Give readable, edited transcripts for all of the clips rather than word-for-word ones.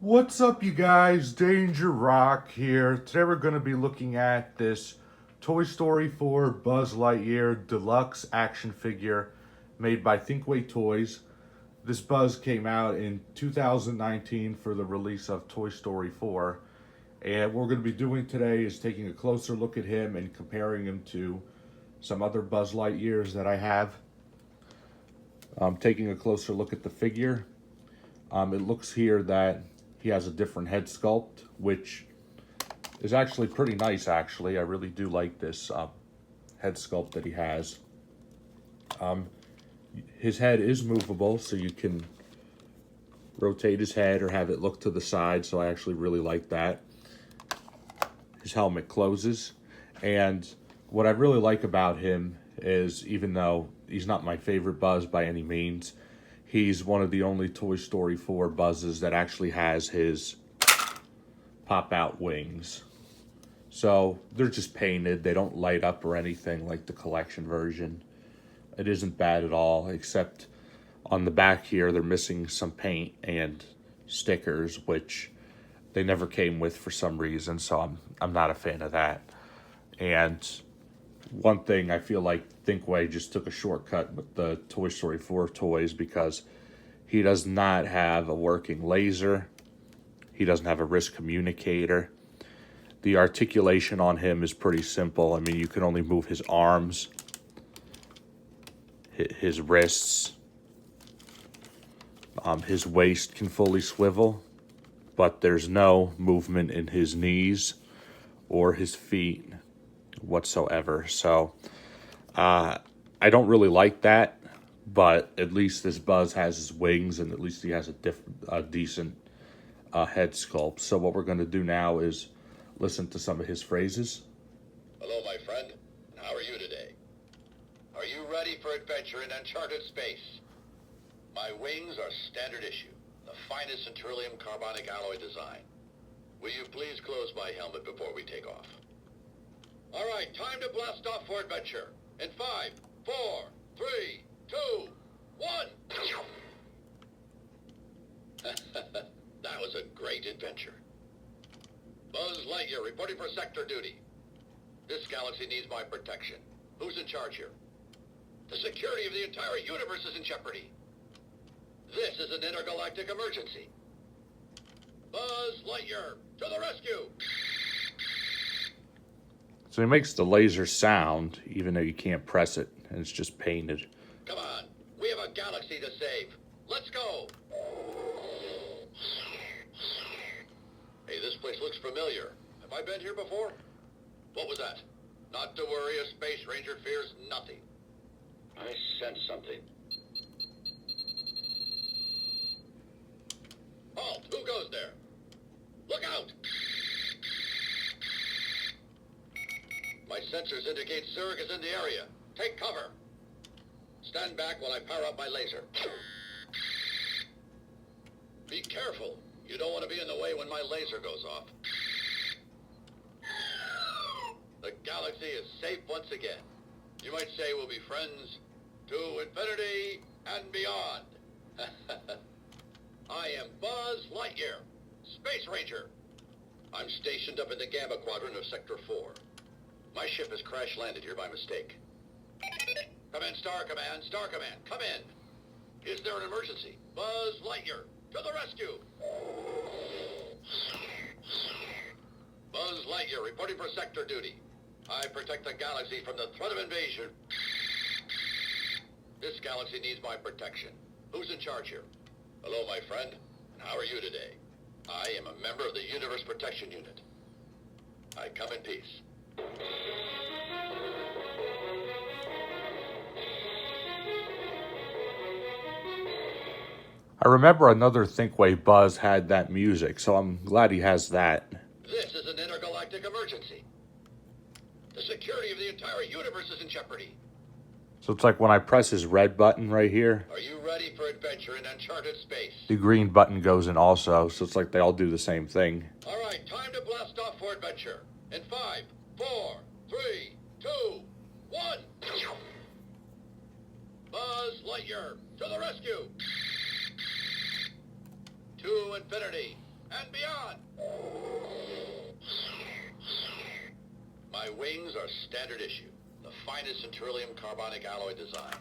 What's up, you guys? Danger Rock here. Today we're going to be looking at this Toy Story 4 Buzz Lightyear Deluxe action figure made by Thinkway Toys. This Buzz came out in 2019 for the release of Toy Story 4. And what we're going to be doing today is taking a closer look at him and comparing him to some other Buzz Lightyears that I have. Taking a closer look at the figure. It looks here that he has a different head sculpt, which is actually pretty nice, actually. I really do like this head sculpt that he has. His head is movable, so you can rotate his head or have it look to the side, so I actually really like that. His helmet closes, and what I really like about him is, even though he's not my favorite Buzz by any means, he's one of the only Toy Story 4 Buzzes that actually has his pop-out wings. So they're just painted. They don't light up or anything like the collection version. It isn't bad at all, except on the back here, they're missing some paint and stickers, which they never came with for some reason, so I'm not a fan of that. And one thing, I feel like Thinkway just took a shortcut with the Toy Story 4 toys because he does not have a working laser. He doesn't have a wrist communicator. The articulation on him is pretty simple. I mean, you can only move his arms, his wrists. His waist can fully swivel, but there's no movement in his knees or his feet whatsoever. So I don't really like that, but at least this Buzz has his wings, and at least he has a decent head sculpt. So what we're going to do now is listen to some of his phrases. Hello, my friend. How are you today? Are you ready for adventure in uncharted space? My wings are standard issue, the finest beryllium carbonic alloy design. Will you please close my helmet before we take off? All right, time to blast off for adventure. In 5, 4, 3, 2, 1. That was a great adventure. Buzz Lightyear reporting for sector duty. This galaxy needs my protection. Who's in charge here? The security of the entire universe is in jeopardy. This is an intergalactic emergency. Buzz Lightyear, to the rescue! So he makes the laser sound, even though you can't press it, and it's just painted. Come on, we have a galaxy to save. Let's go! Hey, this place looks familiar. Have I been here before? What was that? Not to worry, a space ranger fears nothing. I sense something. Halt! Who goes there? Look out! My sensors indicate Zurg is in the area. Take cover. Stand back while I power up my laser. Be careful. You don't want to be in the way when my laser goes off. The galaxy is safe once again. You might say we'll be friends to infinity and beyond. I am Buzz Lightyear, Space Ranger. I'm stationed up in the Gamma Quadrant of Sector 4. My ship has crash-landed here by mistake. Come in, Star Command, Star Command, come in. Is there an emergency? Buzz Lightyear, to the rescue. Buzz Lightyear reporting for sector duty. I protect the galaxy from the threat of invasion. This galaxy needs my protection. Who's in charge here? Hello, my friend. How are you today? I am a member of the Universe Protection Unit. I come in peace. I remember another Thinkway Buzz had that music, so I'm glad he has that. This is an intergalactic emergency. The security of the entire universe is in jeopardy. So it's like when I press his red button right here, Are you ready for adventure in uncharted space? the green button goes in also, so it's like they all do the same thing. All right, time to blast off for adventure. In 5, 4, 3, 2, 1. Buzz Lightyear, to the rescue. To infinity and beyond. My wings are standard issue, the finest beryllium carbonic alloy design.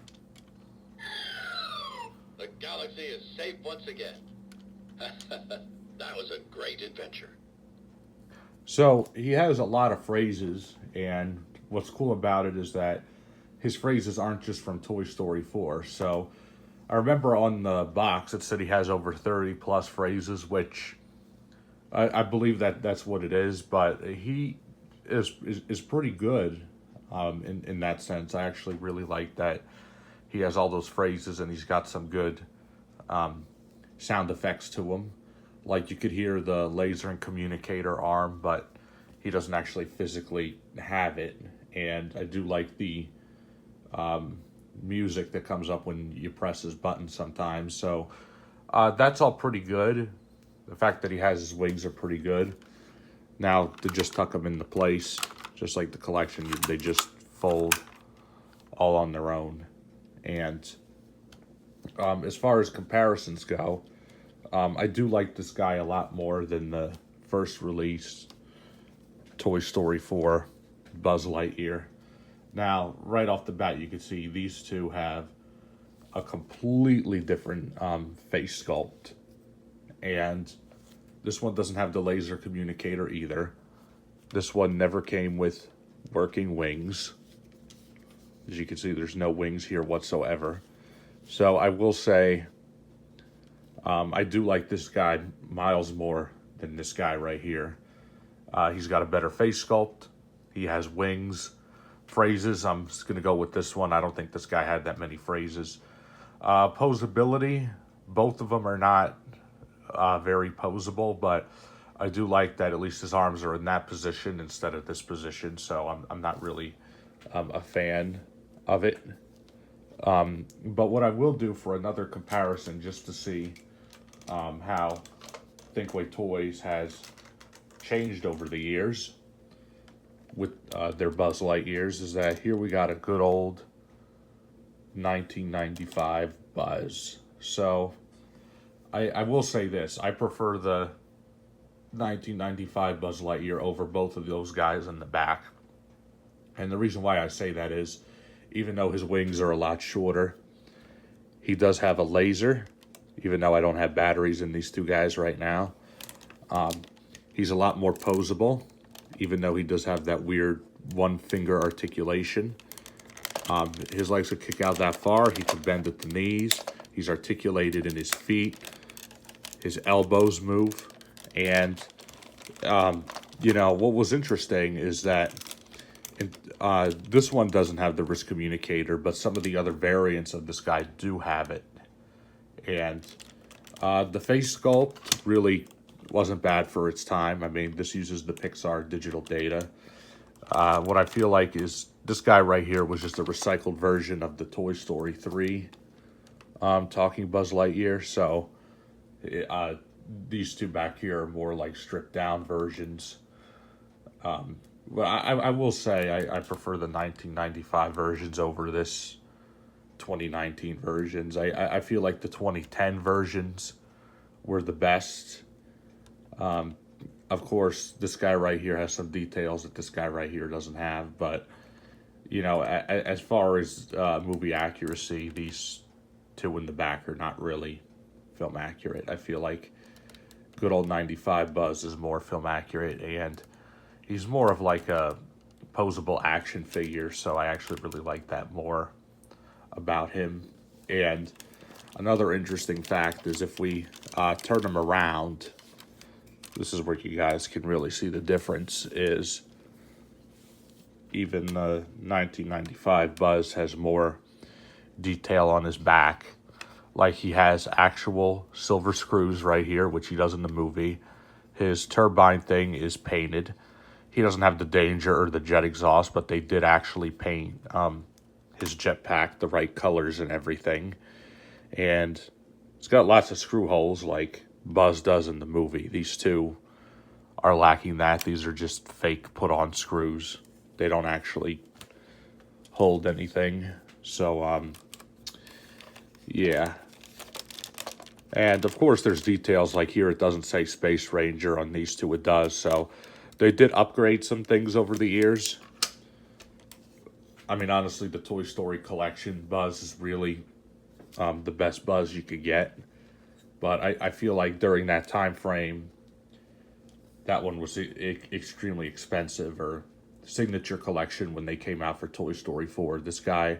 The galaxy is safe once again. That was a great adventure. So he has a lot of phrases, and what's cool about it is that his phrases aren't just from Toy Story 4. So I remember on the box it said he has over 30 plus phrases, which I believe that that's what it is, but he is pretty good in that sense. I actually really like that he has all those phrases and he's got some good sound effects to him. Like you could hear the laser and communicator arm, but he doesn't actually physically have it. And I do like the music that comes up when you press his button sometimes. So that's all pretty good. The fact that he has his wings are pretty good. Now to just tuck them into place, just like the collection, they just fold all on their own. And as far as comparisons go, I do like this guy a lot more than the first release Toy Story 4 Buzz Lightyear. Now, right off the bat, you can see these two have a completely different face sculpt. And this one doesn't have the laser communicator either. This one never came with working wings. As you can see, there's no wings here whatsoever. So I will say, I do like this guy miles more than this guy right here. He's got a better face sculpt. He has wings. Phrases, I'm just going to go with this one. I don't think this guy had that many phrases. Posability, both of them are not very posable, but I do like that at least his arms are in that position instead of this position, so I'm not really a fan of it. But what I will do for another comparison, just to see how Thinkway Toys has changed over the years with their Buzz Lightyears, is that here we got a good old 1995 Buzz. So I will say this, I prefer the 1995 Buzz Lightyear over both of those guys in the back. And the reason why I say that is, even though his wings are a lot shorter, he does have a laser, even though I don't have batteries in these two guys right now. He's a lot more posable, even though he does have that weird one-finger articulation. His legs could kick out that far. He could bend at the knees. He's articulated in his feet. His elbows move. And, what was interesting is that this one doesn't have the wrist communicator, but some of the other variants of this guy do have it. And the face sculpt really wasn't bad for its time. I mean, this uses the Pixar digital data. What I feel like is this guy right here was just a recycled version of the Toy Story 3 talking Buzz Lightyear. So these two back here are more like stripped down versions. But I will say I prefer the 1995 versions over this 2019 versions. I feel like the 2010 versions were the best. Of course, this guy right here has some details that this guy right here doesn't have. But, as far as movie accuracy, these two in the back are not really film accurate. I feel like good old 95 Buzz is more film accurate, and he's more of like a posable action figure, so I actually really like that more about him. And another interesting fact is if we turn him around, this is where you guys can really see the difference, is even the 1995 Buzz has more detail on his back. Like he has actual silver screws right here, which he does in the movie. His turbine thing is painted. He doesn't have the Danger or the jet exhaust, but they did actually paint his jetpack the right colors and everything. And it's got lots of screw holes like Buzz does in the movie. These two are lacking that. These are just fake put-on screws. They don't actually hold anything. So, yeah. And of course, there's details like here, it doesn't say Space Ranger. On these two, it does. So they did upgrade some things over the years. I mean, honestly, the Toy Story collection Buzz is really the best Buzz you could get. But I feel like during that time frame, that one was extremely expensive, or signature collection when they came out for Toy Story 4. This guy,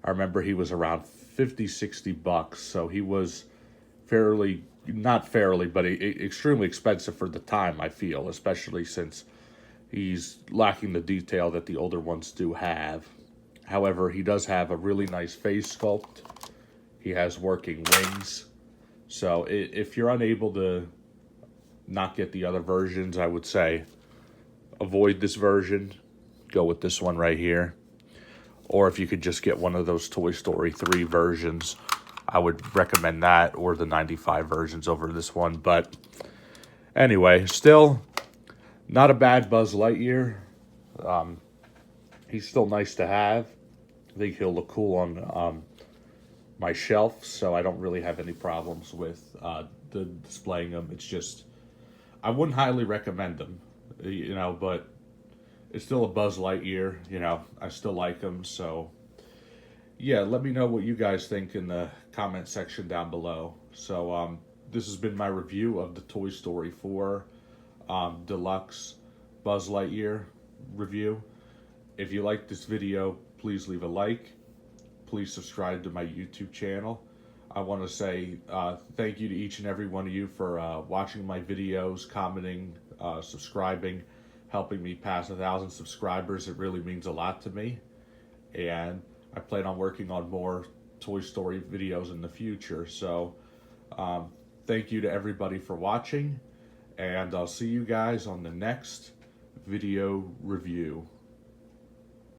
I remember he was around 50, 60 bucks. So he was fairly, not fairly, but extremely expensive for the time, I feel, especially since he's lacking the detail that the older ones do have. However, he does have a really nice face sculpt. He has working wings. So if you're unable to not get the other versions, I would say avoid this version. Go with this one right here. Or if you could just get one of those Toy Story 3 versions, I would recommend that, or the 95 versions over this one. But anyway, still not a bad Buzz Lightyear. He's still nice to have. I think he'll look cool on my shelf, so I don't really have any problems with displaying him. It's just, I wouldn't highly recommend him, but it's still a Buzz Lightyear. I still like him, so yeah, let me know what you guys think in the comment section down below. So this has been my review of the Toy Story 4 Deluxe Buzz Lightyear review. If you like this video, please leave a like. Please subscribe to my YouTube channel. I want to say thank you to each and every one of you for watching my videos, commenting, subscribing, helping me pass 1,000 subscribers. It really means a lot to me. And I plan on working on more Toy Story videos in the future. So thank you to everybody for watching. And I'll see you guys on the next video review.